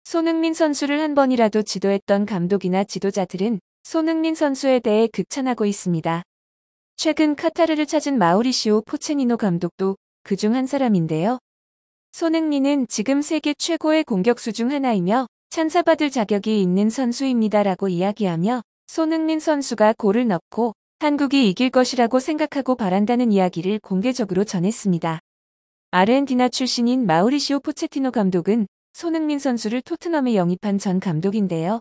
손흥민 선수를 한 번이라도 지도했던 감독이나 지도자들은 손흥민 선수에 대해 극찬하고 있습니다. 최근 카타르를 찾은 마우리시오 포체티노 감독도 그중 한 사람인데요. 손흥민은 지금 세계 최고의 공격수 중 하나이며 찬사받을 자격이 있는 선수입니다라고 이야기하며 손흥민 선수가 골을 넣고 한국이 이길 것이라고 생각하고 바란다는 이야기를 공개적으로 전했습니다. 아르헨티나 출신인 마우리시오 포체티노 감독은 손흥민 선수를 토트넘에 영입한 전 감독인데요.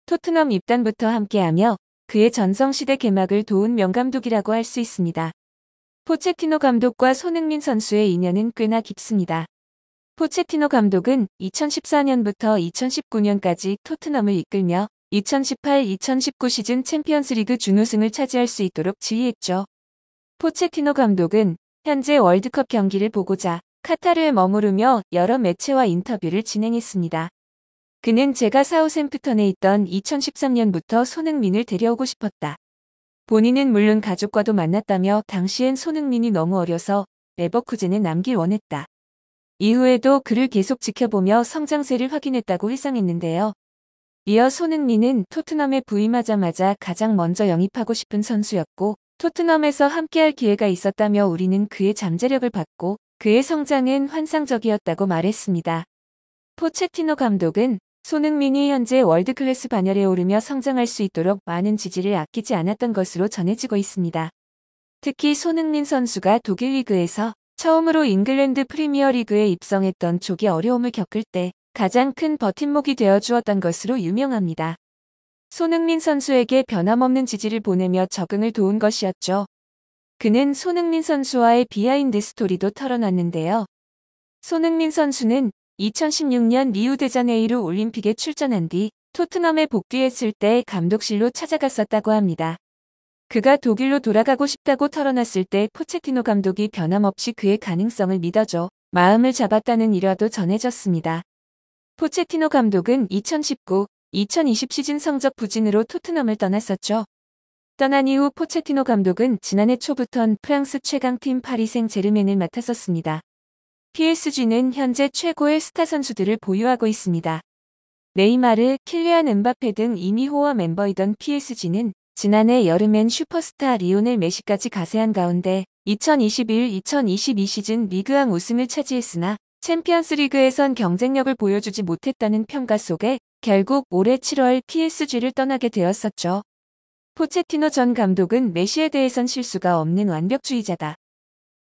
토트넘 입단부터 함께하며 그의 전성시대 개막을 도운 명감독이라고 할 수 있습니다. 포체티노 감독과 손흥민 선수의 인연은 꽤나 깊습니다. 포체티노 감독은 2014년부터 2019년까지 토트넘을 이끌며 2018-2019 시즌 챔피언스리그 준우승을 차지할 수 있도록 지휘했죠. 포체티노 감독은 현재 월드컵 경기를 보고자 카타르에 머무르며 여러 매체와 인터뷰를 진행했습니다. 그는 제가 사우샘프턴에 있던 2013년부터 손흥민을 데려오고 싶었다. 본인은 물론 가족과도 만났다며 당시엔 손흥민이 너무 어려서 레버쿠젠에 남길 원했다. 이후에도 그를 계속 지켜보며 성장세를 확인했다고 회상했는데요. 이어 손흥민은 토트넘에 부임하자마자 가장 먼저 영입하고 싶은 선수였고 토트넘에서 함께할 기회가 있었다며 우리는 그의 잠재력을 봤고 그의 성장은 환상적이었다고 말했습니다. 포체티노 감독은 손흥민이 현재 월드클래스 반열에 오르며 성장할 수 있도록 많은 지지를 아끼지 않았던 것으로 전해지고 있습니다. 특히 손흥민 선수가 독일 리그에서 처음으로 잉글랜드 프리미어리그에 입성했던 초기 어려움을 겪을 때 가장 큰 버팀목이 되어 주었던 것으로 유명합니다. 손흥민 선수에게 변함없는 지지를 보내며 적응을 도운 것이었죠. 그는 손흥민 선수와의 비하인드 스토리도 털어놨는데요. 손흥민 선수는 2016년 리우데자네이루 올림픽에 출전한 뒤 토트넘에 복귀했을 때 감독실로 찾아갔었다고 합니다. 그가 독일로 돌아가고 싶다고 털어놨을 때 포체티노 감독이 변함없이 그의 가능성을 믿어줘 마음을 잡았다는 일화도 전해졌습니다. 포체티노 감독은 2019-2020 시즌 성적 부진으로 토트넘을 떠났었죠. 떠난 이후 포체티노 감독은 지난해 초부턴 프랑스 최강팀 파리 생제르맹을 맡았었습니다. PSG는 현재 최고의 스타 선수들을 보유하고 있습니다. 네이마르, 킬리안 음바페 등 이미 호화 멤버이던 PSG는 지난해 여름엔 슈퍼스타 리오넬 메시까지 가세한 가운데 2021-2022 시즌 리그왕 우승을 차지했으나 챔피언스리그에선 경쟁력을 보여주지 못했다는 평가 속에 결국 올해 7월 PSG를 떠나게 되었었죠. 포체티노 전 감독은 메시에 대해선 실수가 없는 완벽주의자다.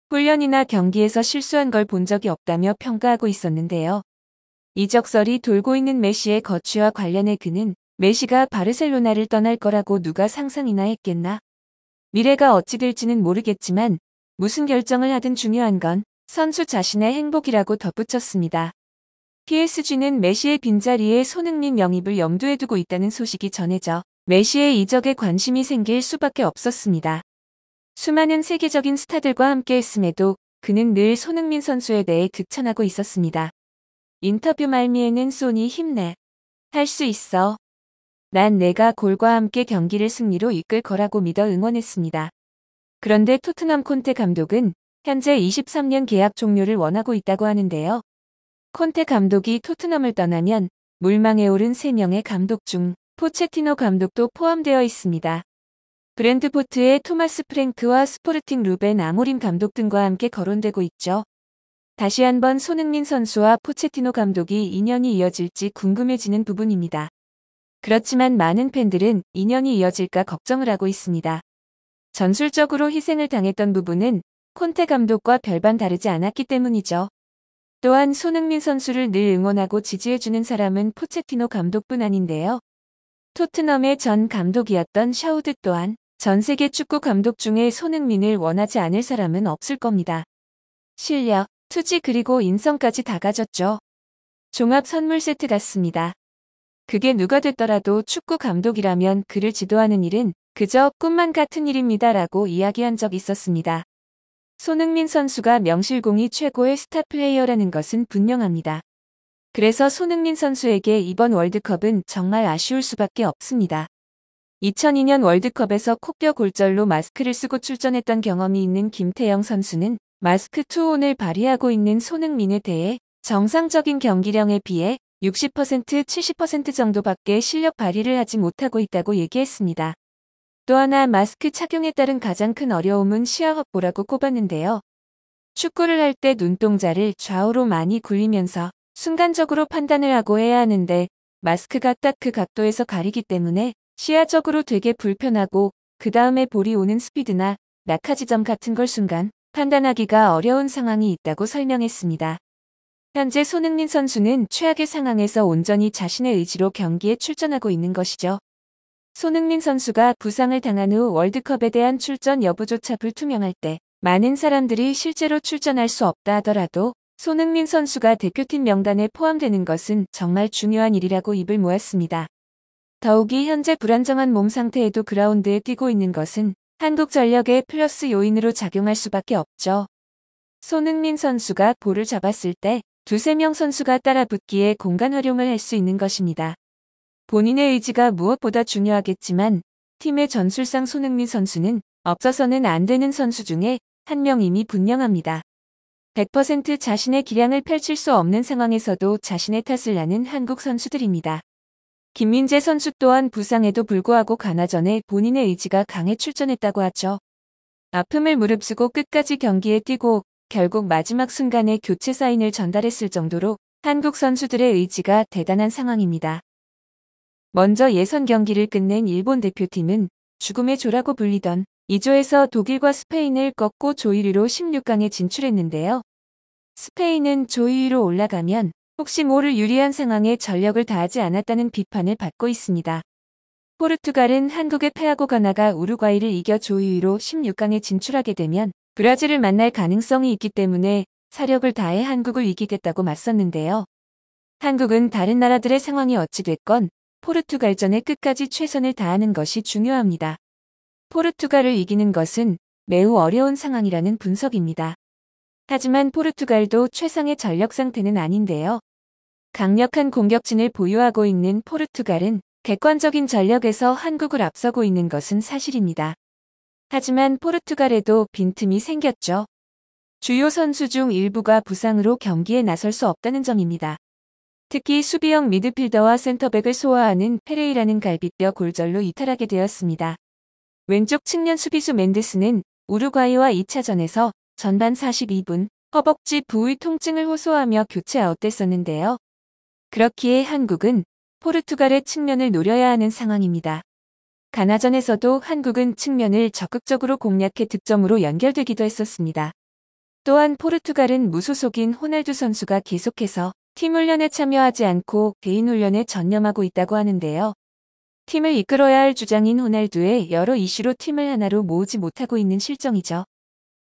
훈련이나 경기에서 실수한 걸 본 적이 없다며 평가하고 있었는데요. 이적설이 돌고 있는 메시의 거취와 관련해 그는 메시가 바르셀로나를 떠날 거라고 누가 상상이나 했겠나? 미래가 어찌 될지는 모르겠지만 무슨 결정을 하든 중요한 건 선수 자신의 행복이라고 덧붙였습니다. PSG는 메시의 빈자리에 손흥민 영입을 염두에 두고 있다는 소식이 전해져 메시의 이적에 관심이 생길 수밖에 없었습니다. 수많은 세계적인 스타들과 함께했음에도 그는 늘 손흥민 선수에 대해 극찬하고 있었습니다. 인터뷰 말미에는 소니 힘내. 할 수 있어. 난 내가 골과 함께 경기를 승리로 이끌 거라고 믿어 응원했습니다. 그런데 토트넘 콘테 감독은 현재 23년 계약 종료를 원하고 있다고 하는데요. 콘테 감독이 토트넘을 떠나면 물망에 오른 3명의 감독 중 포체티노 감독도 포함되어 있습니다. 브랜드포트의 토마스 프랭크와 스포르팅 루벤 아모림 감독 등과 함께 거론되고 있죠. 다시 한번 손흥민 선수와 포체티노 감독이 인연이 이어질지 궁금해지는 부분입니다. 그렇지만 많은 팬들은 인연이 이어질까 걱정을 하고 있습니다. 전술적으로 희생을 당했던 부분은 콘테 감독과 별반 다르지 않았기 때문이죠. 또한 손흥민 선수를 늘 응원하고 지지해주는 사람은 포체티노 감독뿐 아닌데요. 토트넘의 전 감독이었던 샤우드 또한 전 세계 축구 감독 중에 손흥민을 원하지 않을 사람은 없을 겁니다. 실력, 투지 그리고 인성까지 다 가졌죠. 종합 선물 세트 같습니다. 그게 누가 됐더라도 축구 감독이라면 그를 지도하는 일은 그저 꿈만 같은 일입니다라고 이야기한 적 있었습니다. 손흥민 선수가 명실공히 최고의 스타 플레이어라는 것은 분명합니다. 그래서 손흥민 선수에게 이번 월드컵은 정말 아쉬울 수밖에 없습니다. 2002년 월드컵에서 코뼈 골절로 마스크를 쓰고 출전했던 경험이 있는 김태형 선수는 마스크 투혼을 발휘하고 있는 손흥민에 대해 정상적인 경기력에 비해 60%, 70% 정도밖에 실력 발휘를 하지 못하고 있다고 얘기했습니다. 또 하나 마스크 착용에 따른 가장 큰 어려움은 시야 확보라고 꼽았는데요. 축구를 할 때 눈동자를 좌우로 많이 굴리면서 순간적으로 판단을 하고 해야 하는데 마스크가 딱 그 각도에서 가리기 때문에 시야적으로 되게 불편하고 그 다음에 볼이 오는 스피드나 낙하 지점 같은 걸 순간 판단하기가 어려운 상황이 있다고 설명했습니다. 현재 손흥민 선수는 최악의 상황에서 온전히 자신의 의지로 경기에 출전하고 있는 것이죠. 손흥민 선수가 부상을 당한 후 월드컵에 대한 출전 여부조차 불투명할 때 많은 사람들이 실제로 출전할 수 없다 하더라도 손흥민 선수가 대표팀 명단에 포함되는 것은 정말 중요한 일이라고 입을 모았습니다. 더욱이 현재 불안정한 몸 상태에도 그라운드에 뛰고 있는 것은 한국전력의 플러스 요인으로 작용할 수밖에 없죠. 손흥민 선수가 볼을 잡았을 때 두세 명 선수가 따라붙기에 공간 활용을 할 수 있는 것입니다. 본인의 의지가 무엇보다 중요하겠지만 팀의 전술상 손흥민 선수는 없어서는 안 되는 선수 중에 한 명임이 분명합니다. 100% 자신의 기량을 펼칠 수 없는 상황에서도 자신의 탓을 하는 한국 선수들입니다. 김민재 선수 또한 부상에도 불구하고 가나전에 본인의 의지가 강해 출전했다고 하죠. 아픔을 무릅쓰고 끝까지 경기에 뛰고 결국 마지막 순간에 교체 사인을 전달했을 정도로 한국 선수들의 의지가 대단한 상황입니다. 먼저 예선 경기를 끝낸 일본 대표팀은 죽음의 조라고 불리던 2조에서 독일과 스페인을 꺾고 조 1위로 16강에 진출했는데요. 스페인은 조 2위로 올라가면 혹시 모를 유리한 상황에 전력을 다하지 않았다는 비판을 받고 있습니다. 포르투갈은 한국의 패하고 가나가 우루과이를 이겨 조 2위로 16강에 진출하게 되면 브라질을 만날 가능성이 있기 때문에 사력을 다해 한국을 이기겠다고 맞섰는데요. 한국은 다른 나라들의 상황이 어찌 됐건 포르투갈전에 끝까지 최선을 다하는 것이 중요합니다. 포르투갈을 이기는 것은 매우 어려운 상황이라는 분석입니다. 하지만 포르투갈도 최상의 전력 상태는 아닌데요. 강력한 공격진을 보유하고 있는 포르투갈은 객관적인 전력에서 한국을 앞서고 있는 것은 사실입니다. 하지만 포르투갈에도 빈틈이 생겼죠. 주요 선수 중 일부가 부상으로 경기에 나설 수 없다는 점입니다. 특히 수비형 미드필더와 센터백을 소화하는 페레이라는 갈비뼈 골절로 이탈하게 되었습니다. 왼쪽 측면 수비수 멘데스는 우루과이와 2차전에서 전반 42분 허벅지 부위 통증을 호소하며 교체 아웃됐었는데요. 그렇기에 한국은 포르투갈의 측면을 노려야 하는 상황입니다. 가나전에서도 한국은 측면을 적극적으로 공략해 득점으로 연결되기도 했었습니다. 또한 포르투갈은 무소속인 호날두 선수가 계속해서 팀 훈련에 참여하지 않고 개인 훈련에 전념하고 있다고 하는데요. 팀을 이끌어야 할 주장인 호날두의 여러 이슈로 팀을 하나로 모으지 못하고 있는 실정이죠.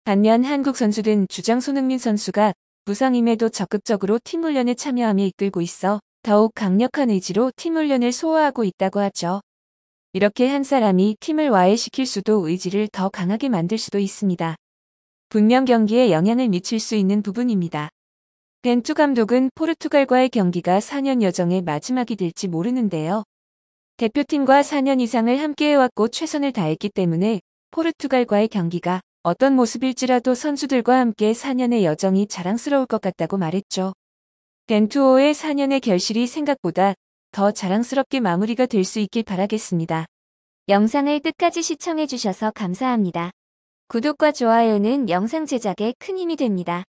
반면 한국 선수든 주장 손흥민 선수가 부상임에도 적극적으로 팀 훈련에 참여하며 이끌고 있어 더욱 강력한 의지로 팀 훈련을 소화하고 있다고 하죠. 이렇게 한 사람이 팀을 와해시킬 수도 의지를 더 강하게 만들 수도 있습니다. 분명 경기에 영향을 미칠 수 있는 부분입니다. 벤투 감독은 포르투갈과의 경기가 4년 여정의 마지막이 될지 모르는데요. 대표팀과 4년 이상을 함께해왔고 최선을 다했기 때문에 포르투갈과의 경기가 어떤 모습일지라도 선수들과 함께 4년의 여정이 자랑스러울 것 같다고 말했죠. 벤투호의 4년의 결실이 생각보다 더 자랑스럽게 마무리가 될 수 있길 바라겠습니다. 영상을 끝까지 시청해주셔서 감사합니다. 구독과 좋아요는 영상 제작에 큰 힘이 됩니다.